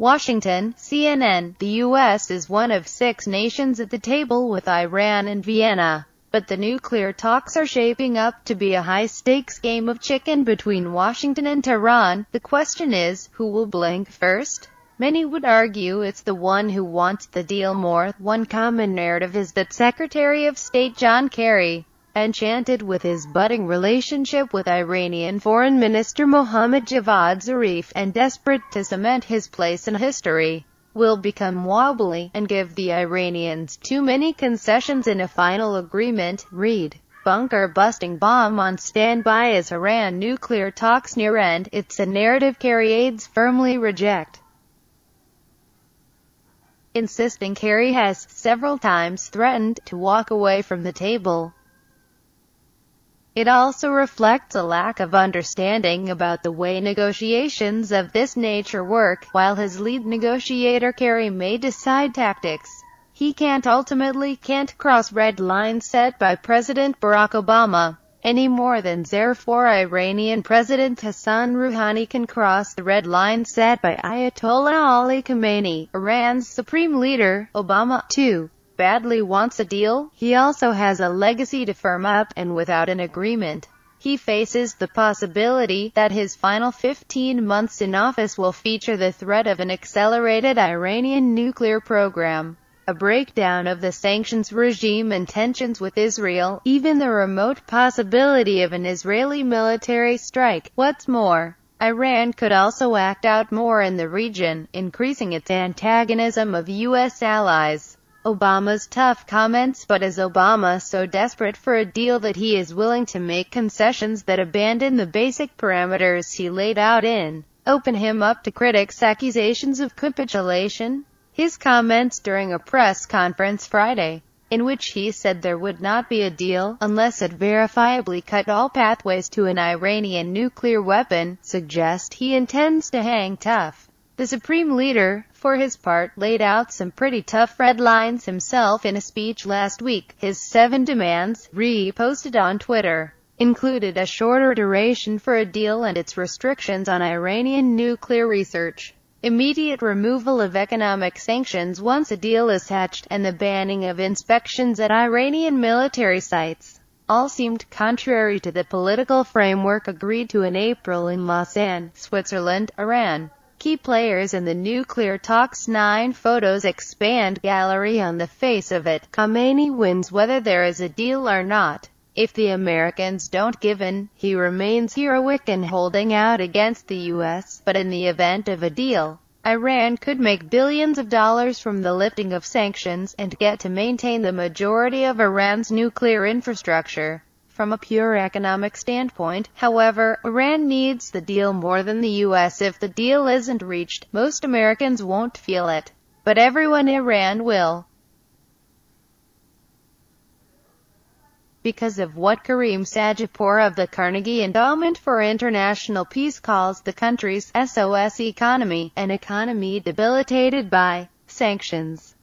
Washington, CNN. The U.S. is one of 6 nations at the table with Iran and Vienna. But the nuclear talks are shaping up to be a high-stakes game of chicken between Washington and Tehran. The question is, who will blink first? Many would argue it's the one who wants the deal more. One common narrative is that Secretary of State John Kerry, enchanted with his budding relationship with Iranian Foreign Minister Mohammad Zarif, and desperate to cement his place in history, will become wobbly, and give the Iranians too many concessions in a final agreement. Read. Bunker-busting bomb on standby as Iran nuclear talks near end. It's a narrative Kerry aides firmly reject, insisting Kerry has several times threatened to walk away from the table. It also reflects a lack of understanding about the way negotiations of this nature work. While his lead negotiator Kerry may decide tactics, he ultimately can't cross red lines set by President Barack Obama, any more than Zairf or Iranian President Hassan Rouhani can cross the red line set by Ayatollah Ali Khamenei. Iran's supreme leader, Obama, too badly wants a deal. He also has a legacy to firm up, and without an agreement, he faces the possibility that his final 15 months in office will feature the threat of an accelerated Iranian nuclear program, a breakdown of the sanctions regime and tensions with Israel, even the remote possibility of an Israeli military strike. What's more, Iran could also act out more in the region, increasing its antagonism of U.S. allies. Obama's tough comments. But is Obama so desperate for a deal that he is willing to make concessions that abandon the basic parameters he laid out and open him up to critics' accusations of capitulation? His comments during a press conference Friday, in which he said there would not be a deal unless it verifiably cut all pathways to an Iranian nuclear weapon, suggest he intends to hang tough. The supreme leader, for his part, laid out some pretty tough red lines himself in a speech last week. His 7 demands, reposted on Twitter, included a shorter duration for a deal and its restrictions on Iranian nuclear research, immediate removal of economic sanctions once a deal is hatched, and the banning of inspections at Iranian military sites. All seemed contrary to the political framework agreed to in April in Lausanne, Switzerland. Iran, key players in the nuclear talks. 9 photos expand gallery. On the face of it, Khamenei wins whether there is a deal or not. If the Americans don't give in, he remains heroic in holding out against the U.S. But in the event of a deal, Iran could make billions of dollars from the lifting of sanctions, and get to maintain the majority of Iran's nuclear infrastructure. From a pure economic standpoint, however, Iran needs the deal more than the U.S. If the deal isn't reached, most Americans won't feel it, but everyone in Iran will, because of what Karim Sajipour of the Carnegie Endowment for International Peace calls the country's SOS economy, an economy debilitated by sanctions,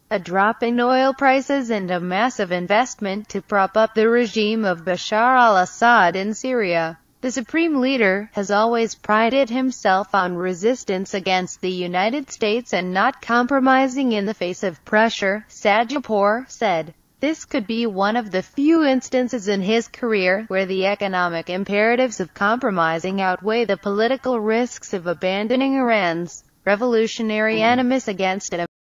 a drop in oil prices, and a massive investment to prop up the regime of Bashar al-Assad in Syria. The supreme leader has always prided himself on resistance against the United States and not compromising in the face of pressure, Sajipour said. This could be one of the few instances in his career where the economic imperatives of compromising outweigh the political risks of abandoning Iran's revolutionary animus against it.